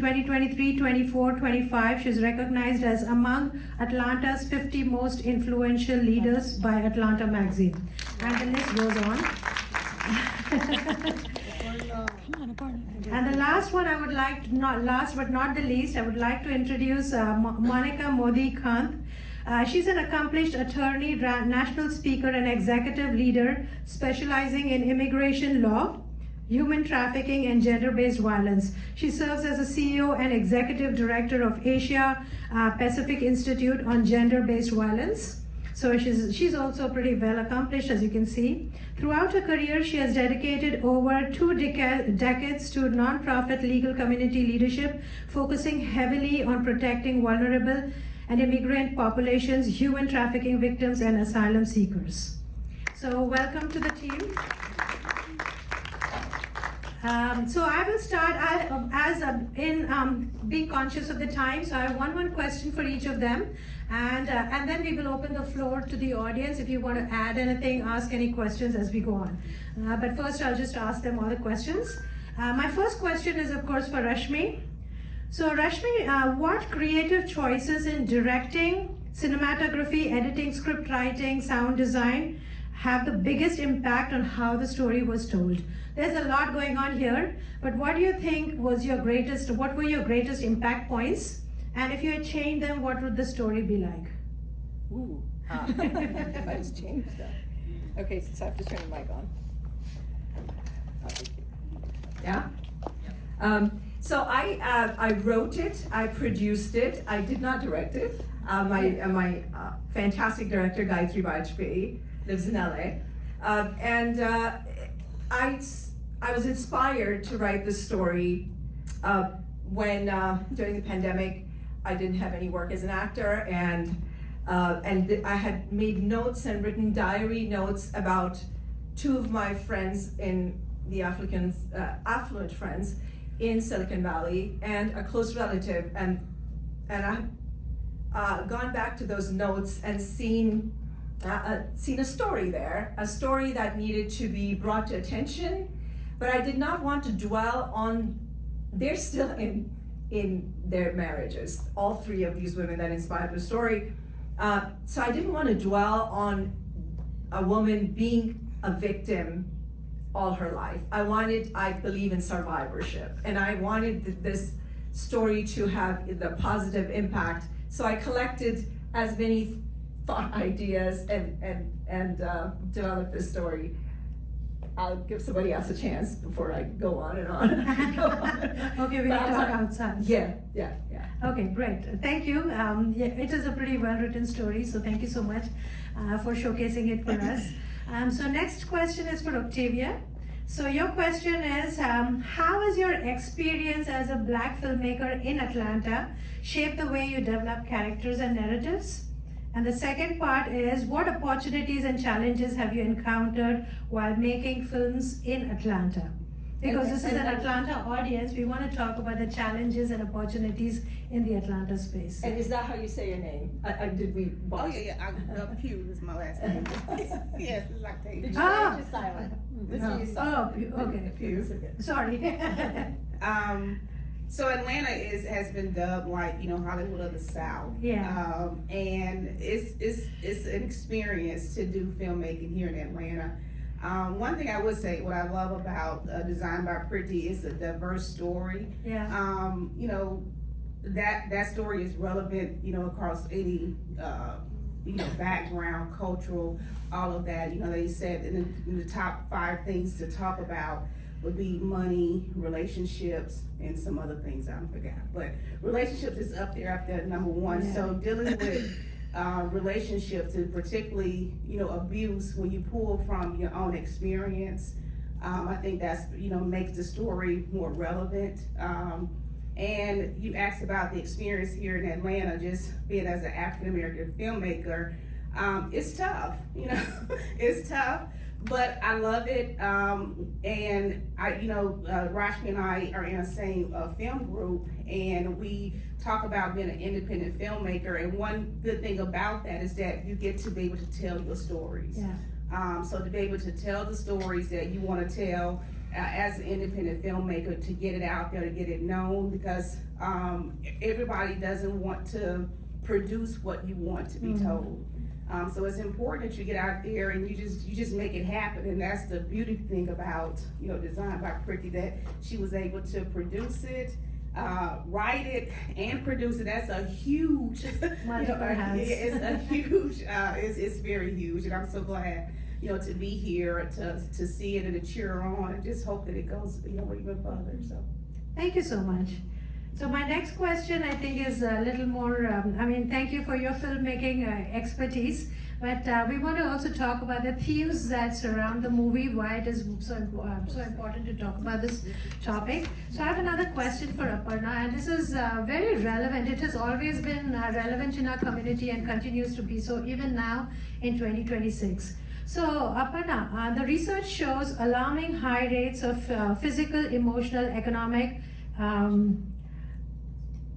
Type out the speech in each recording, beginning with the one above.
2023, 24, 25, she's recognized as among Atlanta's 50 most influential leaders by Atlanta Magazine. And the list goes on. And the last one I would like to, not last but not the least, I would like to introduce Monica Modi Khant. She's an accomplished attorney, national speaker, and executive leader specializing in immigration law, human trafficking, and gender-based violence. She serves as a CEO and executive director of Asia Pacific Institute on Gender-Based Violence. So she's also pretty well accomplished, as you can see. Throughout her career, she has dedicated over 2 decades to nonprofit legal community leadership, focusing heavily on protecting vulnerable and immigrant populations, human trafficking victims, and asylum seekers. So welcome to the team. So I will start being conscious of the time. So I have one question for each of them, and then we will open the floor to the audience if you want to add anything, ask any questions as we go on. But first, I'll just ask them all the questions. My first question is, of course, for Rashmi. So Rashmi, what creative choices in directing, cinematography, editing, script writing, sound design have the biggest impact on how the story was told? There's a lot going on here, but what do you think what were your greatest impact points? And if you had changed them, what would the story be like? Ooh, if I just changed them. Okay, so I have to turn the mic on. Yeah? So I wrote it, I produced it, I did not direct it. My fantastic director, Gayatri Vajpayee, lives in LA. I was inspired to write this story when during the pandemic I didn't have any work as an actor, and I had made notes and written diary notes about 2 of my friends in the affluent friends in Silicon Valley, and a close relative, and I've gone back to those notes and seen a story there, a story that needed to be brought to attention, but I did not want to dwell on. They're still in their marriages, all 3 of these women that inspired the story. So I didn't want to dwell on a woman being a victim all her life. I believe in survivorship, and I wanted this story to have the positive impact. So I collected as many thought ideas and developed this story. I'll give somebody else a chance before I go on and on. Okay, we can talk outside. Yeah. Okay, great. Thank you. It is a pretty well-written story, so thank you so much for showcasing it for us. So next question is for Octavia. So your question is, how has your experience as a Black filmmaker in Atlanta shaped the way you develop characters and narratives? And the second part is, what opportunities and challenges have you encountered while making films in Atlanta? Because this is an Atlanta audience, we want to talk about the challenges and opportunities in the Atlanta space. And is that how you say your name? Did we? Oh yeah. Pugh is my last name. Yes, it's Octavia. Did you say it silent? Okay, Pugh. Sorry. So Atlanta has been dubbed like, Hollywood of the South. Yeah. And it's an experience to do filmmaking here in Atlanta. One thing I would say, what I love about Designed by Preeti is a diverse story. Yeah. That story is relevant, across any background, cultural, all of that. They said in the top 5 things to talk about would be money, relationships, and some other things I forgot. But relationships is up there number 1. Yeah. So dealing with relationships, and particularly abuse, when you pull from your own experience, I think that's makes the story more relevant. And you asked about the experience here in Atlanta, just being as an African American filmmaker. It's tough, it's tough, but I love it. And Rashmi and I are in the same film group, and we talk about being an independent filmmaker. And one good thing about that is that you get to be able to tell your stories. Yeah. So to be able to tell the stories that you want to tell, as an independent filmmaker, to get it out there, to get it known, because everybody doesn't want to produce what you want to be told. So it's important that you get out there and you just make it happen, and that's the beauty thing about, you know, Designed by Preeti, that she was able to produce it, write it, and produce it. That's a huge, it's a huge, it's very huge, and I'm so glad, you know, to be here, to see it and to cheer on, and just hope that it goes, you know, even further. So Thank you so much. So my next question, I think, is a little more, thank you for your filmmaking expertise, but we want to also talk about the themes that surround the movie, why it is so important to talk about this topic. So I have another question for Aparna, and this is very relevant. It has always been relevant in our community and continues to be so even now in 2026. So Aparna, the research shows alarming high rates of physical, emotional, economic,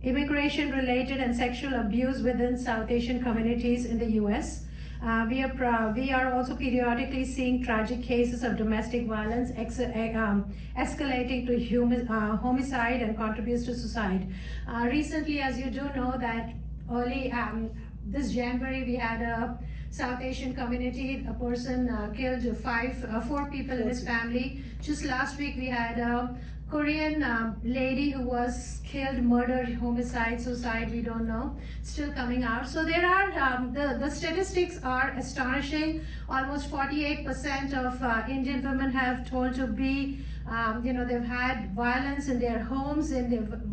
immigration-related and sexual abuse within South Asian communities in the US. We are also periodically seeing tragic cases of domestic violence escalating to homicide and contributes to suicide. Recently, as you do know, that early this January we had a South Asian community, a person killed 4 people in his family. Just last week we had a Korean lady who was killed, murdered, homicide, suicide, we don't know, still coming out. So there are, the statistics are astonishing. Almost 48% of Indian women have told to be, they've had violence in their homes,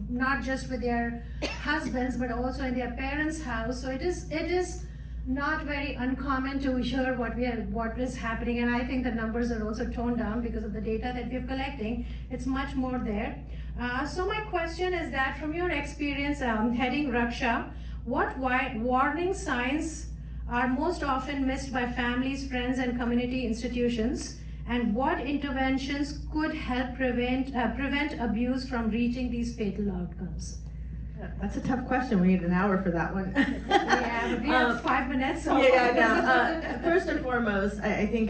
not just with their husbands, but also in their parents' house. So it is not very uncommon to hear what is happening, and I think the numbers are also toned down because of the data that we're collecting. It's much more there. So my question is that from your experience heading Raksha, what warning signs are most often missed by families, friends, and community institutions, and what interventions could help prevent abuse from reaching these fatal outcomes? That's a tough question. We need an hour for that one. Yeah, we have 5 minutes. So. First and foremost, I think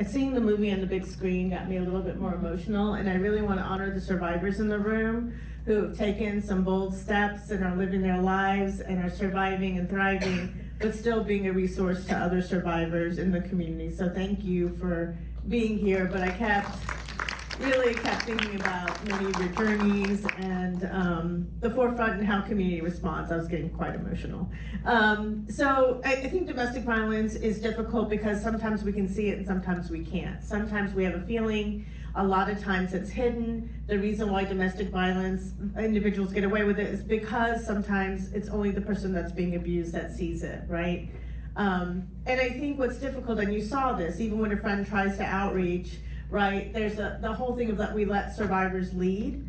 seeing the movie on the big screen got me a little bit more emotional, and I really want to honor the survivors in the room who have taken some bold steps and are living their lives and are surviving and thriving, but still being a resource to other survivors in the community. So thank you for being here, but I really kept thinking about many of your journeys and the forefront and how community responds. I was getting quite emotional. So I think domestic violence is difficult because sometimes we can see it and sometimes we can't. Sometimes we have a feeling, a lot of times it's hidden. The reason why domestic violence individuals get away with it is because sometimes it's only the person that's being abused that sees it, right? And I think what's difficult, and you saw this, even when a friend tries to outreach, right, there's the whole thing of that we let survivors lead.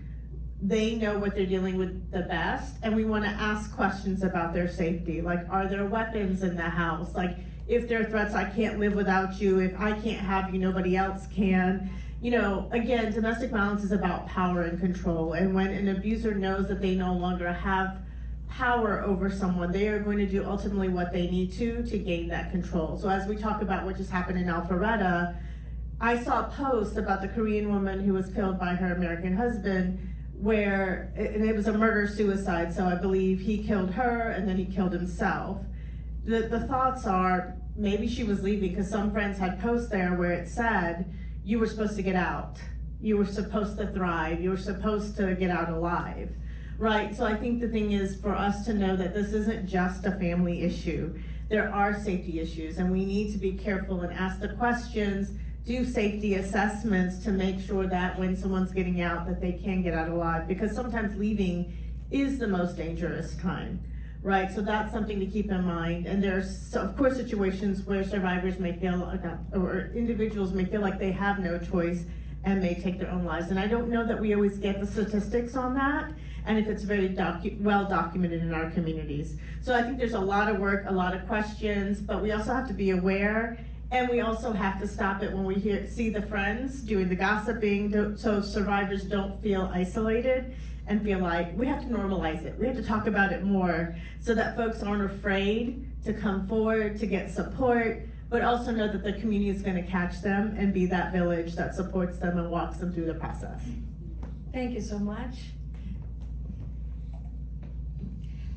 They know what they're dealing with the best, and we want to ask questions about their safety. Like, are there weapons in the house? Like, if there are threats, I can't live without you. If I can't have you, nobody else can. Again, domestic violence is about power and control. And when an abuser knows that they no longer have power over someone, they are going to do ultimately what they need to gain that control. So as we talk about what just happened in Alpharetta, I saw a post about the Korean woman who was killed by her American husband, and it was a murder-suicide, so I believe he killed her and then he killed himself. The thoughts are, maybe she was leaving, because some friends had posts there where it said, you were supposed to get out. You were supposed to thrive. You were supposed to get out alive, right? So I think the thing is for us to know that this isn't just a family issue. There are safety issues, and we need to be careful and ask the questions, do safety assessments to make sure that when someone's getting out that they can get out alive, because sometimes leaving is the most dangerous time, right? So that's something to keep in mind. And there's of course situations where survivors may feel, or individuals may feel like they have no choice and may take their own lives. And I don't know that we always get the statistics on that, and if it's very well documented in our communities. So I think there's a lot of work, a lot of questions, but we also have to be aware. And we also have to stop it when we see the friends doing the gossiping, so survivors don't feel isolated and feel like we have to normalize it. We have to talk about it more so that folks aren't afraid to come forward, to get support, but also know that the community is gonna catch them and be that village that supports them and walks them through the process. Thank you so much.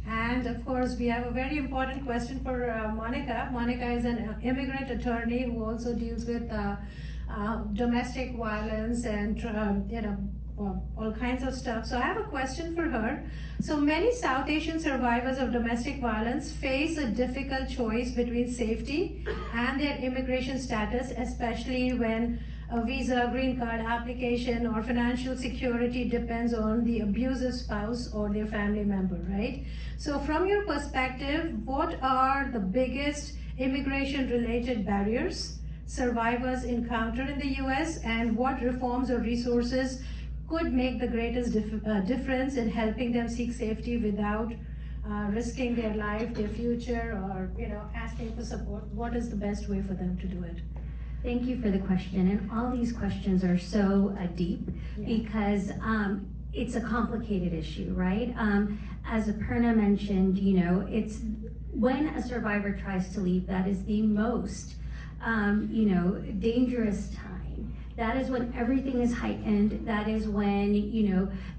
And of course, we have a very important question for Monica. Monica is an immigrant attorney who also deals with domestic violence and all kinds of stuff. So I have a question for her. So many South Asian survivors of domestic violence face a difficult choice between safety and their immigration status, especially when a visa, green card application, or financial security depends on the abusive spouse or their family member, right? So from your perspective, what are the biggest immigration-related barriers survivors encounter in the US, and what reforms or resources could make the greatest difference in helping them seek safety without risking their life, their future, or asking for support? What is the best way for them to do it? Thank you for the question, and all these questions are so deep because it's a complicated issue, right? As Aparna mentioned, it's when a survivor tries to leave, that is the most, dangerous time. That is when everything is heightened. That is when,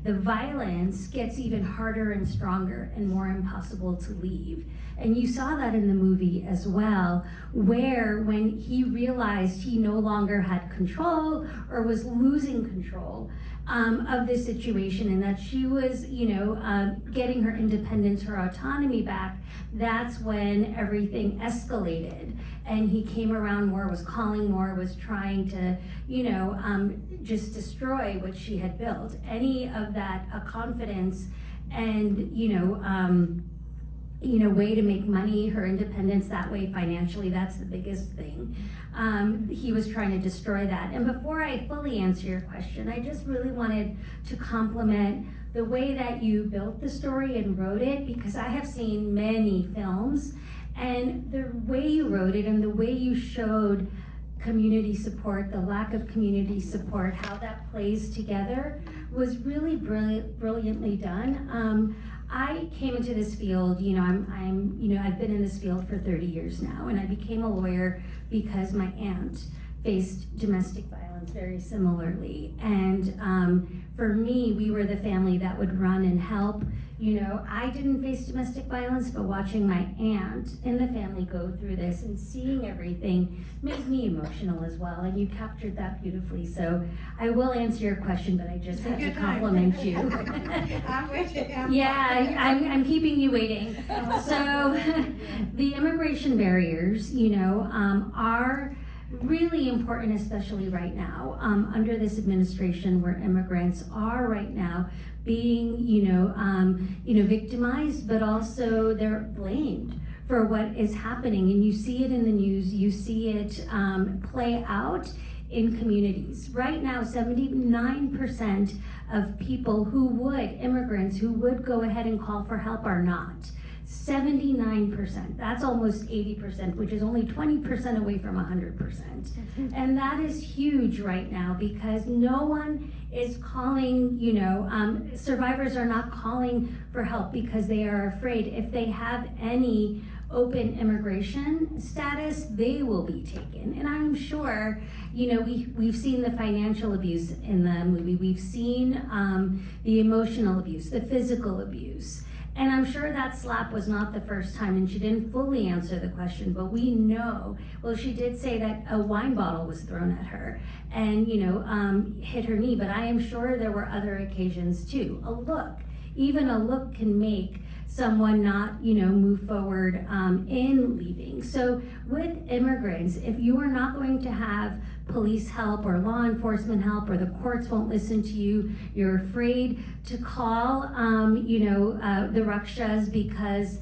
the violence gets even harder and stronger and more impossible to leave. And you saw that in the movie as well, where when he realized he no longer had control or was losing control of this situation, and that she was, getting her independence, her autonomy back, that's when everything escalated. And he came around more, was calling more, was trying to, just destroy what she had built. Any of that confidence and, way to make money, her independence that way financially, that's the biggest thing. He was trying to destroy that. And before I fully answer your question, I just really wanted to compliment the way that you built the story and wrote it, because I have seen many films, and the way you wrote it and the way you showed community support, the lack of community support, how that plays together was really brilliantly done. I came into this field, I've been in this field for 30 years now, and I became a lawyer because my aunt faced domestic violence very similarly. And for me, we were the family that would run and help. I didn't face domestic violence, but watching my aunt and the family go through this and seeing everything made me emotional as well, and you captured that beautifully. So I will answer your question, but I just had to compliment you. I'm waiting. I'm keeping you waiting. So the immigration barriers, are really important, especially right now, under this administration, where immigrants are right now being, victimized, but also they're blamed for what is happening. And you see it in the news, you see it play out in communities. Right now, 79% of people immigrants who would go ahead and call for help are not. 79%, that's almost 80%, which is only 20% away from 100%. And that is huge right now, because no one is calling, survivors are not calling for help because they are afraid. If they have any open immigration status, they will be taken. And I'm sure, we've seen the financial abuse in the movie, we've seen the emotional abuse, the physical abuse. And I'm sure that slap was not the first time, and she didn't fully answer the question, but we know, she did say that a wine bottle was thrown at her and, hit her knee, but I am sure there were other occasions too. Even a look can make someone not, move forward in leaving. So with immigrants, if you are not going to have police help or law enforcement help, or the courts won't listen to you, you're afraid to call, the Rakshas because,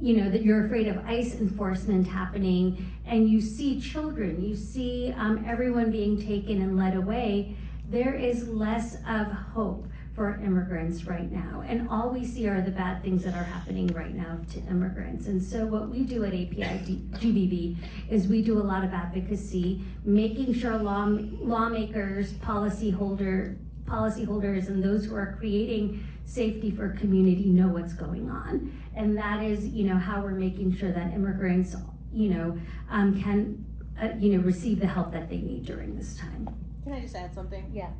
that you're afraid of ICE enforcement happening, and you see children, you see everyone being taken and led away, there is less of hope for immigrants right now. And all we see are the bad things that are happening right now to immigrants. And so what we do at API-GBV is we do a lot of advocacy, making sure lawmakers, policyholders, and those who are creating safety for community know what's going on. And that is, how we're making sure that immigrants, can receive the help that they need during this time. Can I just add something? Yeah.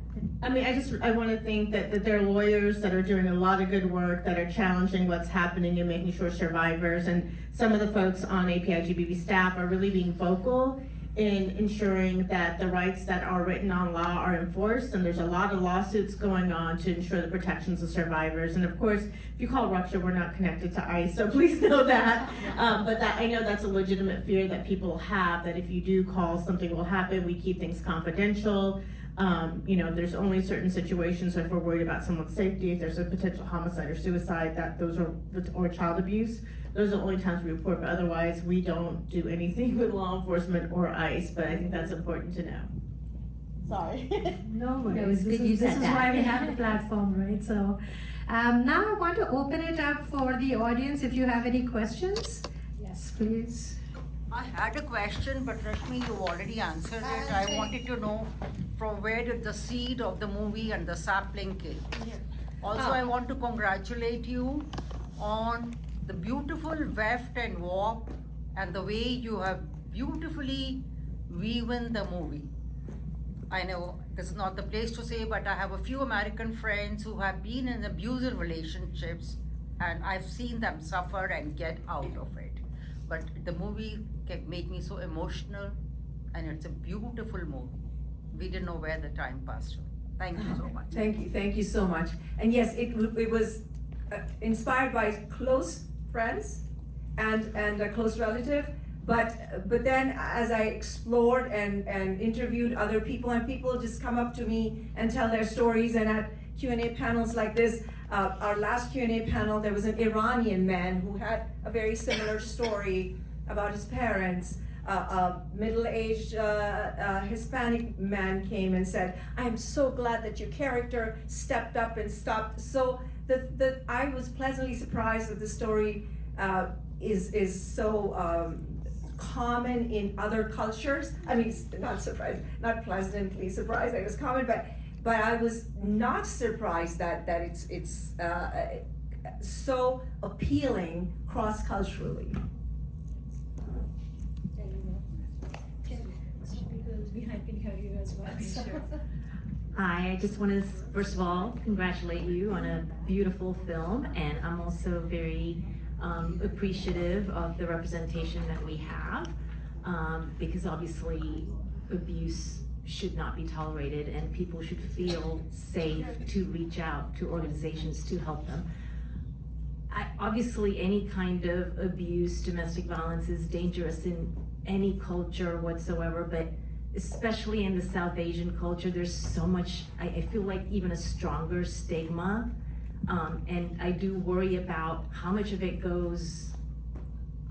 I mean, I want to think that there are lawyers that are doing a lot of good work, that are challenging what's happening and making sure survivors, and some of the folks on API-GBV staff are really being vocal in ensuring that the rights that are written on law are enforced, and there's a lot of lawsuits going on to ensure the protections of survivors. And of course, if you call Raksha, we're not connected to ICE, so please know that. But I know that's a legitimate fear that people have, that if you do call, something will happen. We keep things confidential. There's only certain situations, so if we're worried about someone's safety, if there's a potential homicide or suicide, or child abuse, those are the only times we report, but otherwise we don't do anything with law enforcement or ICE, but I think that's important to know. Sorry. No worries. No, it's good you This said is that. why we have a platform, right? So now I want to open it up for the audience. If you have any questions, yes, please. I had a question, but Rashmi, you already answered it. I wanted to know from where did the seed of the movie and the sapling came? Also, I want to congratulate you on the beautiful weft and warp and the way you have beautifully woven the movie. I know this is not the place to say, but I have a few American friends who have been in abusive relationships, and I've seen them suffer and get out of it. But the movie made me so emotional, and it's a beautiful movie. We didn't know where the time passed. Thank you so much. Thank you so much. And yes, it was inspired by close friends and a close relative, but then as I explored and interviewed other people, and people just come up to me and tell their stories, and at Q&A panels like this, our last Q&A panel, there was an Iranian man who had a very similar story about his parents. A middle-aged Hispanic man came and said, "I'm so glad that your character stepped up and stopped." So I was pleasantly surprised that the story is so common in other cultures. I mean, not pleasantly surprised that it was common, but I was not surprised that it's so appealing cross-culturally. Hi, I just want to, first of all, congratulate you on a beautiful film, and I'm also very appreciative of the representation that we have, because obviously abuse should not be tolerated, and people should feel safe to reach out to organizations to help them. Obviously, any kind of abuse, domestic violence is dangerous in any culture whatsoever, but especially in the South Asian culture, there's so much, I feel like even a stronger stigma. And I do worry about how much of it goes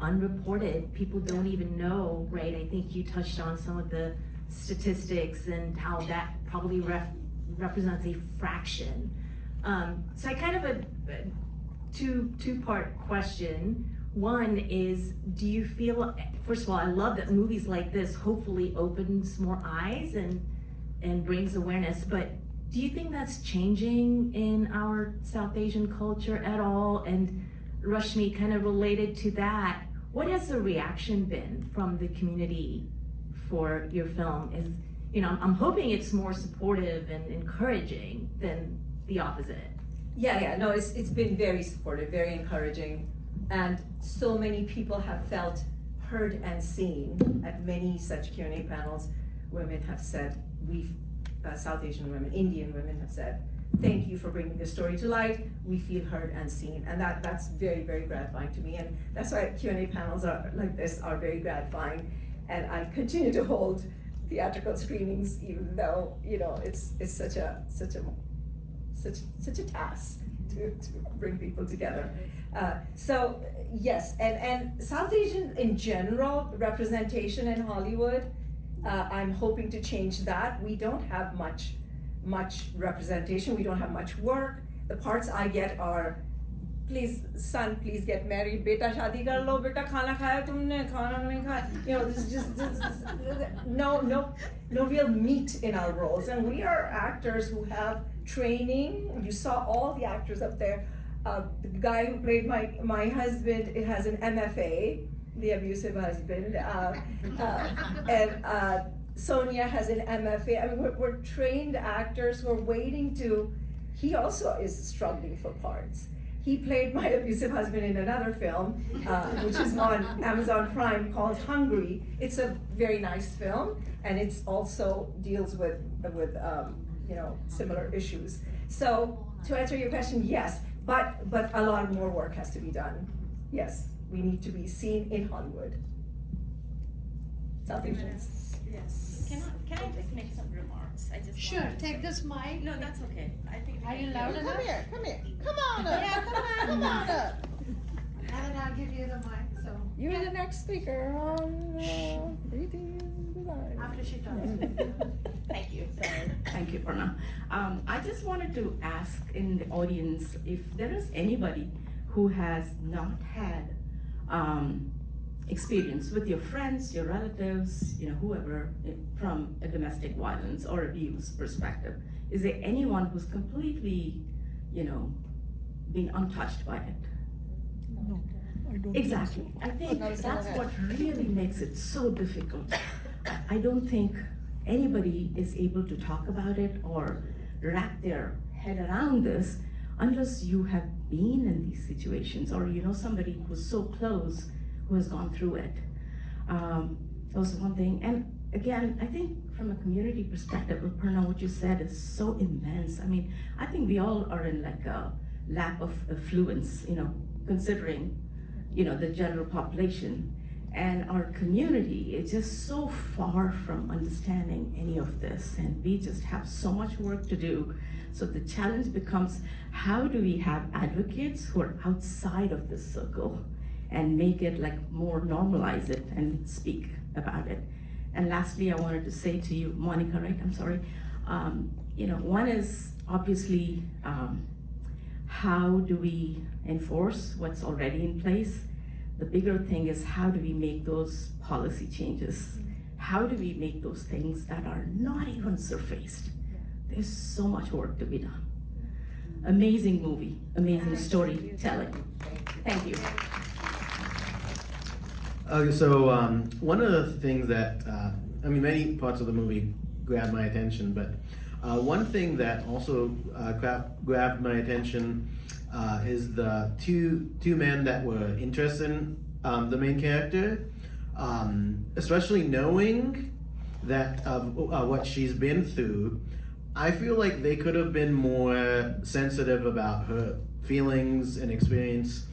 unreported. People don't even know, right? I think you touched on some of the statistics and how that probably represents a fraction. So I kind of a two-part question. One is, do you feel, first of all, I love that movies like this hopefully opens more eyes and brings awareness, but do you think that's changing in our South Asian culture at all? And Rashmi, kind of related to that, what has the reaction been from the community for your film? I'm hoping it's more supportive and encouraging than the opposite. No, it's been very supportive, very encouraging. And so many people have felt heard and seen at many such Q&A panels. Women have said, South Asian women, Indian women have said, "Thank you for bringing this story to light. We feel heard and seen." And that's very, very gratifying to me. And that's why Q&A panels like this are very gratifying. And I continue to hold theatrical screenings, even though, it's such a task to bring people together. So yes, and South Asian in general, representation in Hollywood, I'm hoping to change that. We don't have much representation. We don't have much work. The parts I get are, please get married, beta shadi kar lo, beta khana khaya tumne, khana nahi khaya. This is just no real meat in our roles. And we are actors who have training. You saw all the actors up there. The guy who played my husband has an MFA. the abusive husband. And Sonia has an MFA. I mean, we're trained actors. We're waiting to. He also is struggling for parts. He played my abusive husband in another film, which is on Amazon Prime, called Hungry. It's a very nice film, and it's also deals with similar issues. So to answer your question, yes, but a lot more work has to be done. Yes, we need to be seen in Hollywood. South Asians. Yes. Can I just make some remarks? I just Sure, wanted to take say- this mic. No, that's okay. I think. Are you loud enough? Come here, come on up. Yeah, come on. Come on up. And then I'll give you the mic, so. You're the next speaker on Preeti Live. After she talks. Thank you. Sorry. Thank you, Aparna. I just wanted to ask in the audience if there is anybody who has not had experience with your friends, your relatives, whoever, from a domestic violence or abuse perspective. Is there anyone who's completely, been untouched by it? No, I don't. Exactly. I think that's what really makes it so difficult. I don't think anybody is able to talk about it or wrap their head around this unless you have been in these situations or somebody who's so close who has gone through it. That was one thing. And again, I think from a community perspective, Aparna, what you said is so immense. I mean, I think we all are in like a lap of affluence, considering, the general population. And our community is just so far from understanding any of this. And we just have so much work to do. So the challenge becomes, how do we have advocates who are outside of this circle and make it like more normalize it and speak about it? And lastly, I wanted to say to you, Monica, right? I'm sorry. One is obviously, how do we enforce what's already in place? The bigger thing is, how do we make those policy changes? How do we make those things that are not even surfaced? There's so much work to be done. Amazing movie, amazing storytelling. Thank you. Okay, so one of the things that, many parts of the movie grabbed my attention, but one thing that also grabbed my attention is the two men that were interested in the main character, especially knowing that what she's been through. I feel like they could have been more sensitive about her feelings and experience.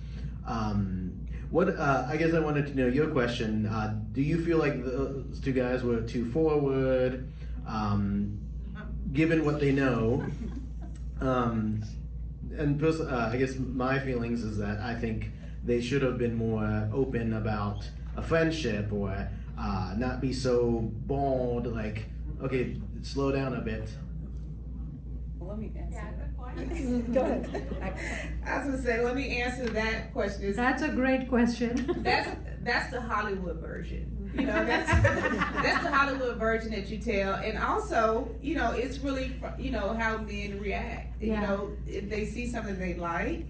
I guess I wanted to know your question. Do you feel like those two guys were too forward, given what they know? I guess my feelings is that I think they should have been more open about a friendship, or not be so bold, like, okay, slow down a bit. Let me answer that. Go ahead. I was gonna say, let me answer that question. That's a great question. That's the Hollywood version. That's the Hollywood version that you tell. And also, it's really, how men react. Yeah. If they see something they like,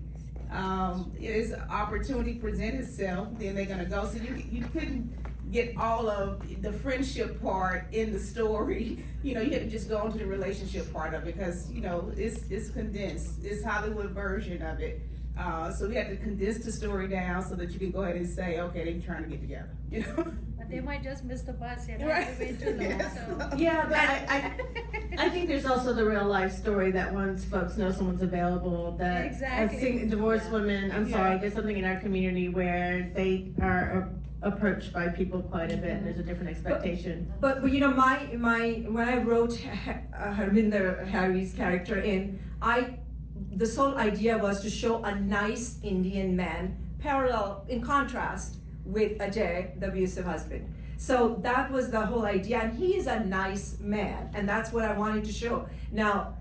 it's an opportunity present itself, then they're gonna go. So you couldn't get all of the friendship part in the story. You had to just go into the relationship part of it, because it's condensed. It's Hollywood version of it. So we had to condense the story down so that you can go ahead and say, okay, they're trying to get together. But they might just miss the bus. Right. Way too long. Yes. So. Yeah, but I think there's also the real life story that once folks know someone's available, that Exactly. I've seen divorced women, there's something in our community where they are approached by people quite a bit, and there's a different expectation. But when I wrote Harvinder Harry's character in, the sole idea was to show a nice Indian man, parallel, in contrast with Ajay, the abusive husband. So that was the whole idea, and he is a nice man, and that's what I wanted to show. Now,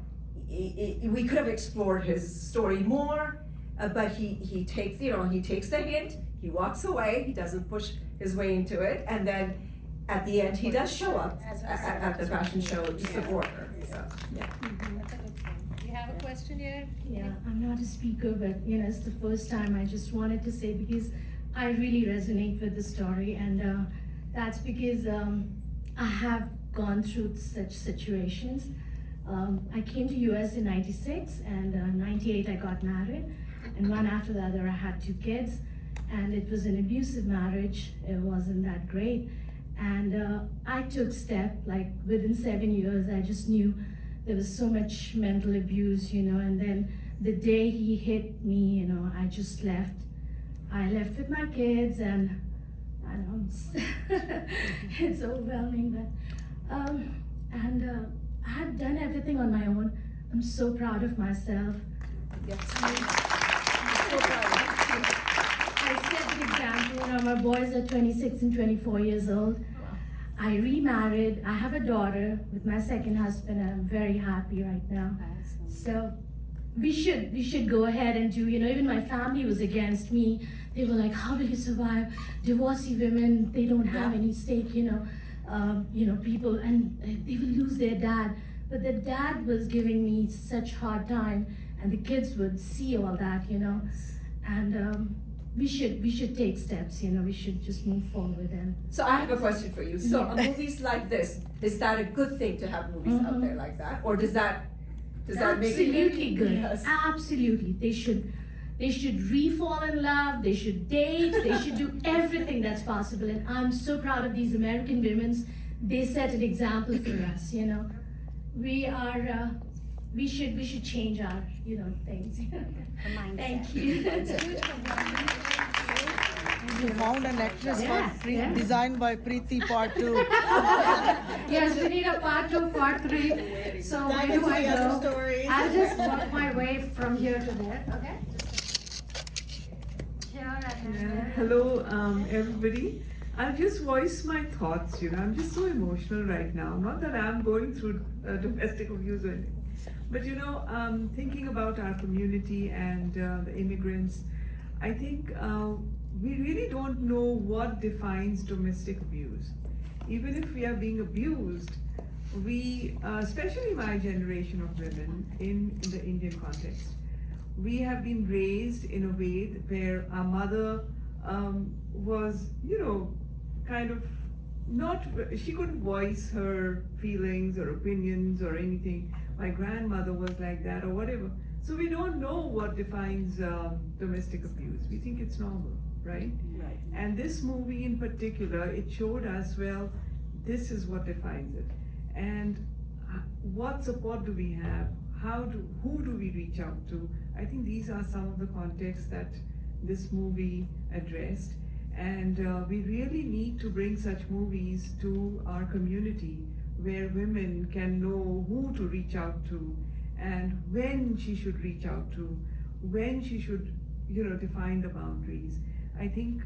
we could have explored his story more, but he takes the hint, he walks away, he doesn't push his way into it, and then at the end, he does show up at the fashion show to support her. So, yeah. That's a good point. You have a question here? Yeah, I'm not a speaker, but it's the first time. I just wanted to say, because I really resonate with the story, and that's because I have gone through such situations. I came to US in '96, and '98 I got married, and one after the other I had 2 kids, and it was an abusive marriage. It wasn't that great, and I took step, like within 7 years I just knew there was so much mental abuse, and then the day he hit me, I just left. I left with my kids, and I know it's overwhelming, but I had done everything on my own. I'm so proud of myself. Yes. I'm so proud. I set the example. My boys are 26 and 24 years old. I remarried. I have a daughter with my second husband, and I'm very happy right now. So we should go ahead and do, even my family was against me. They were like, how will you survive? Divorcee women, they don't have any stake, people, and they will lose their dad. But the dad was giving me such hard time, and the kids would see all that, and we should take steps, we should just move forward. And So I have a question for you. So movies like this, is that a good thing to have movies out there like that? Or does that make it absolutely good? Yes. Absolutely. They should re-fall in love, they should date, they should do everything that's possible. And I'm so proud of these American women. They set an example for us, We should change our, things. Thank you. You found an actress designed by Preeti Part 2. Yes, we need a part 2, part 3. So where do I go? I'll just work my way from here to there, okay? Hello, everybody. I'll just voice my thoughts. I'm just so emotional right now. Not that I'm going through domestic abuse or anything, but thinking about our community and the immigrants, I think we really don't know what defines domestic abuse. Even if we are being abused, we, especially my generation of women in the Indian context, we have been raised in a way where our mother was, kind of she couldn't voice her feelings or opinions or anything. My grandmother was like that or whatever. So we don't know what defines domestic abuse. We think it's normal, right? Right. And this movie in particular, it showed us, well, this is what defines it. And what support do we have? Who do we reach out to? I think these are some of the contexts that this movie addressed. And we really need to bring such movies to our community where women can know who to reach out to and when she should reach out to, when she should, define the boundaries. I think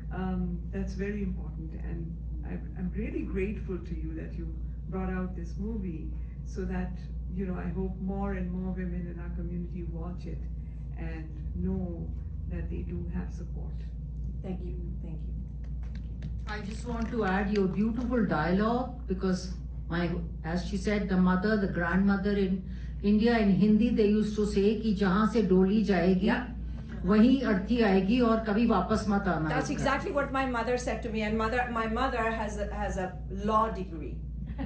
that's very important, and I'm really grateful to you that you brought out this movie so that, I hope more and more women in our community watch it and know that they do have support. Thank you. Thank you. I just want to add your beautiful dialogue, because as she said, the mother, the grandmother in India, in Hindi they used to say कि जहाँ से डोली जाएगी वहीं अर्थी आएगी और कभी वापस मत आना. That's exactly what my mother said to me, and my mother has a law degree.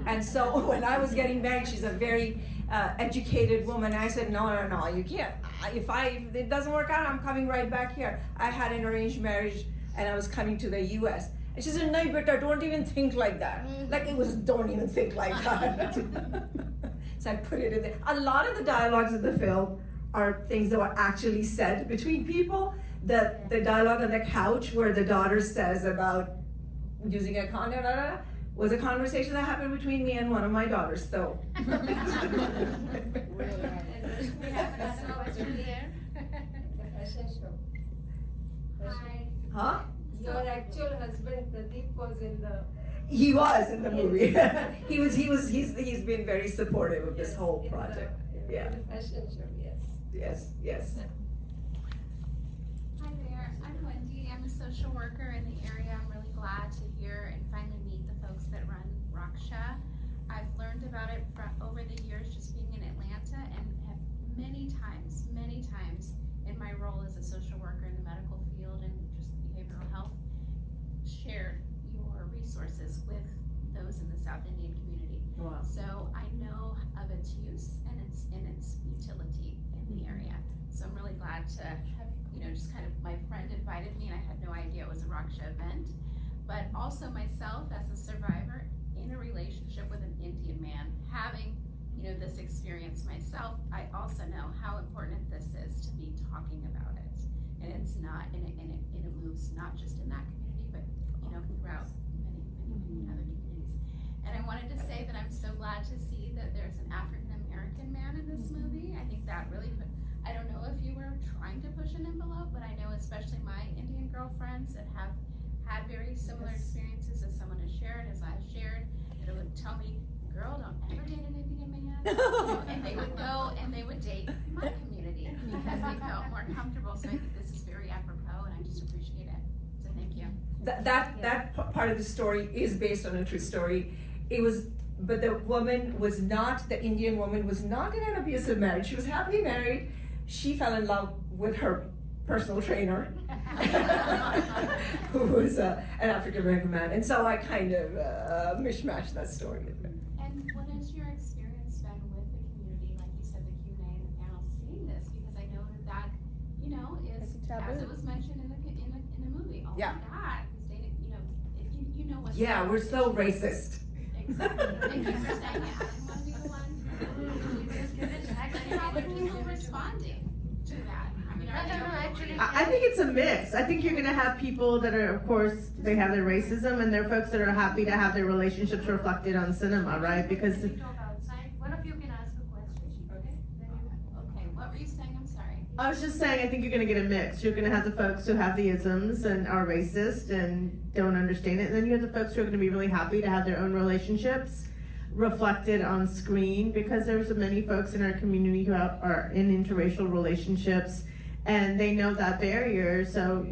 And so when I was getting married, she's a very educated woman. I said, no, you can't. If it doesn't work out, I'm coming right back here. I had an arranged marriage, and I was coming to the U.S. And she said, no, Beta, don't even think like that. Like it was, don't even think like that. So I put it in there. A lot of the dialogues in the film are things that were actually said between people. The dialogue on the couch where the daughter says about using a condom, was a conversation that happened between me and one of my daughters, so. We have another question here. Hi. Huh? Your actual husband Pradeep was in the. He was in the movie. He's been very supportive of this whole project. Yeah. The fashion show, yes. Yes. Hi there, I'm Wendy. I'm a social worker in the area. I'm really glad to hear and finally meet the folks that run Raksha. I've learned about it over the years just being in Atlanta, and have many times in my role as a social worker in the medical field and just behavioral health, its use and its utility in the area. So I'm really glad to have, just kind of, my friend invited me and I had no idea it was a Raksha event. But also myself as a survivor in a relationship with an Indian man, having, this experience myself, I also know how important this is to be talking about it. And it's not, and it moves not just in that community, but, throughout many other communities. And I wanted to say that I'm so glad to see that there's an African-American man in this movie. I think that really I don't know if you were trying to push an envelope, but I know especially my Indian girlfriends that have had very similar experiences as someone has shared, as I've shared, that it would tell me, girl, don't ever date an Indian man. And they would go and they would date my community because they felt more comfortable. So I think this is very apropos and I just appreciate it. So thank you. That part of the story is based on a true story. But the woman was not, the Indian woman was not in an abusive marriage. She was happily married. She fell in love with her personal trainer, who was an African-American man. And so I kind of mishmashed that story a bit. And what has your experience been with the community, like you said, the Q&A and the panel, seeing this? Because I know that, is, as it was mentioned in the movie, oh Yeah. my God, he's dating, if you know what's Yeah, we're so racist. Exactly. Thank you for saying it. I didn't want to be the one. How are people responding to that? I mean, I think it's a mix. I think you're gonna have people that are, of course, they have their racism, and there are folks that are happy to have their relationships reflected on cinema, right? Because One of you can ask a question. Okay, what were you saying? I'm sorry. I was just saying, I think you're gonna get a mix. You're gonna have the folks who have the isms and are racist and don't understand it, and then you have the folks who are gonna be really happy to have their own relationships reflected on screen, because there's many folks in our community who are in interracial relationships and they know that barrier. So,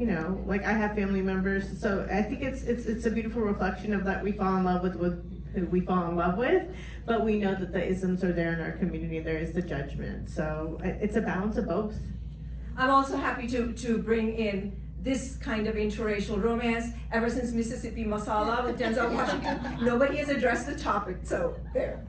like I have family members, so I think it's a beautiful reflection of that we fall in love with who we fall in love with, but we know that the isms are there in our community, there is the judgment. So it's a balance of both. I'm also happy to bring in this kind of interracial romance. Ever since Mississippi Masala with Denzel Washington, nobody has addressed the topic, so there.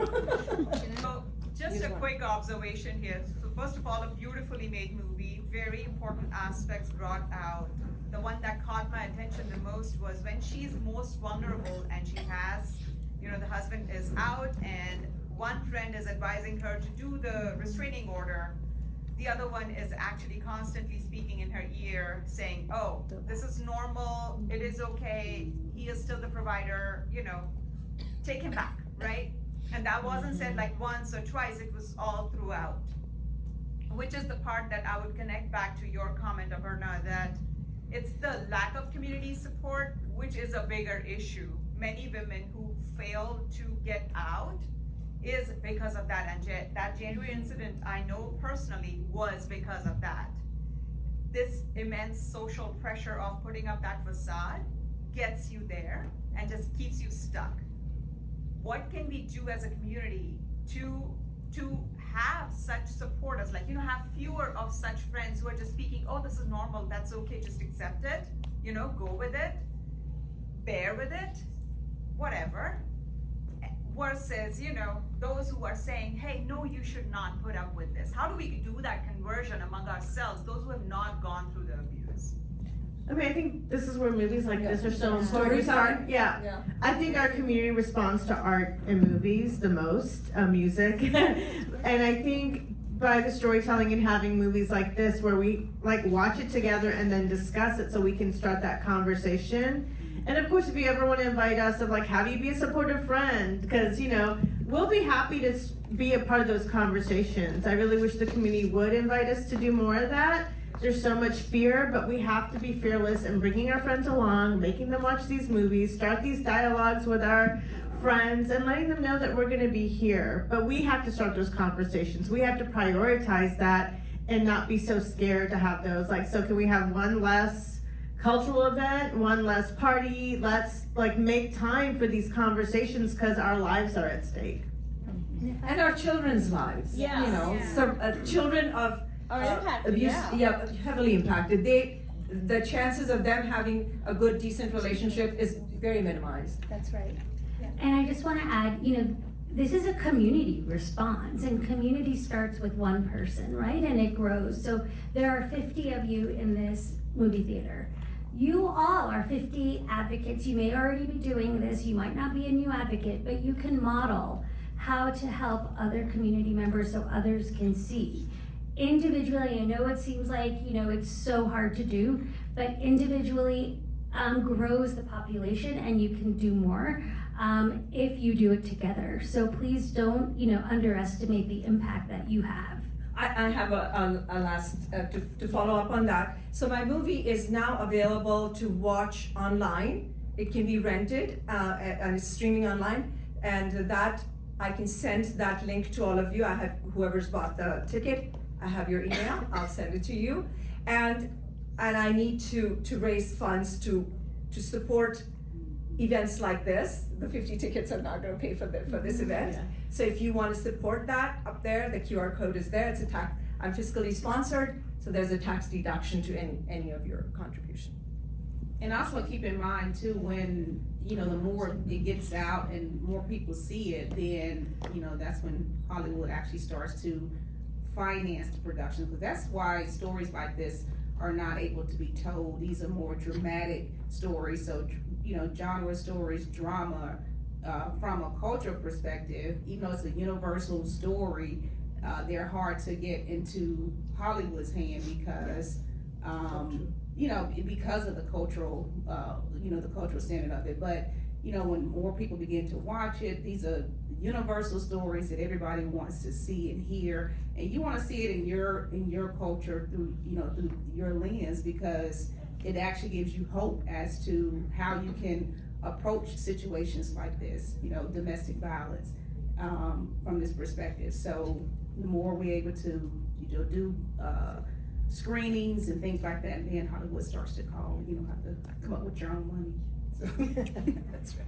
So, just a quick observation here. So first of all, a beautifully made movie, very important aspects brought out. The one that caught my attention the most was when she's most vulnerable and she has, the husband is out and one friend is advising her to do the restraining order. The other one is actually constantly speaking in her ear saying, oh, this is normal, it is okay, he is still the provider, take him back, right? And that wasn't said like once or twice, it was all throughout. Which is the part that I would connect back to your comment, Aparna, that it's the lack of community support, which is a bigger issue. Many women who fail to get out is because of that, and that January incident I know personally was because of that. This immense social pressure of putting up that facade gets you there and just keeps you stuck. What can we do as a community to have such supporters, like, have fewer of such friends who are just speaking, oh, this is normal, that's okay, just accept it, go with it, bear with it, whatever. Versus, those who are saying, hey, no, you should not put up with this. How do we do that conversion among ourselves, those who have not gone through the abuse? I mean, I think this is where movies like this are so important. Yeah. I think our community responds to art and movies the most, music. And I think by the storytelling and having movies like this where we watch it together and then discuss it so we can start that conversation. And of course, if you ever want to invite us of how do you be a supportive friend? Because, we'll be happy to be a part of those conversations. I really wish the community would invite us to do more of that. There's so much fear, but we have to be fearless in bringing our friends along, making them watch these movies, start these dialogues with our friends, and letting them know that we're going to be here. But we have to start those conversations. We have to prioritize that and not be so scared to have those. So can we have one less cultural event, one less party? Let's make time for these conversations because our lives are at stake. And our children's lives. Children of abuse, heavily impacted. The chances of them having a good, decent relationship is very minimized. That's right. And I just want to add, this is a community response, and community starts with one person, right? And it grows. So there are 50 of you in this movie theater. You all are 50 advocates. You may already be doing this. You might not be a new advocate, but you can model how to help other community members so others can see. Individually, I know it seems like, it's so hard to do, but individually grows the population, and you can do more if you do it together. So please don't, underestimate the impact that you have. I have a last, to follow up on that. So my movie is now available to watch online. It can be rented and it's streaming online. And that, I can send that link to all of you. I have, whoever's bought the ticket, I have your email, I'll send it to you. And I need to raise funds to support events like this. The 50 tickets are not gonna pay for this event. Yeah. So if you want to support that, up there, the QR code is there. It's I'm fiscally sponsored, so there's a tax deduction to any of your contribution. And also keep in mind too, when, the more it gets out and more people see it, then, that's when Hollywood actually starts to finance the production. Because that's why stories like this are not able to be told. These are more dramatic stories. So, genre stories, drama, from a cultural perspective, even though it's a universal story, they're hard to get into Hollywood's hand because, because of the cultural, the cultural standard of it. But, when more people begin to watch it, these are universal stories that everybody wants to see and hear, and you want to see it in your culture through, through your lens, because it actually gives you hope as to how you can approach situations like this, domestic violence, from this perspective. So the more we're able to, do screenings and things like that, then Hollywood starts to call, have to come up with your own money. So that's right.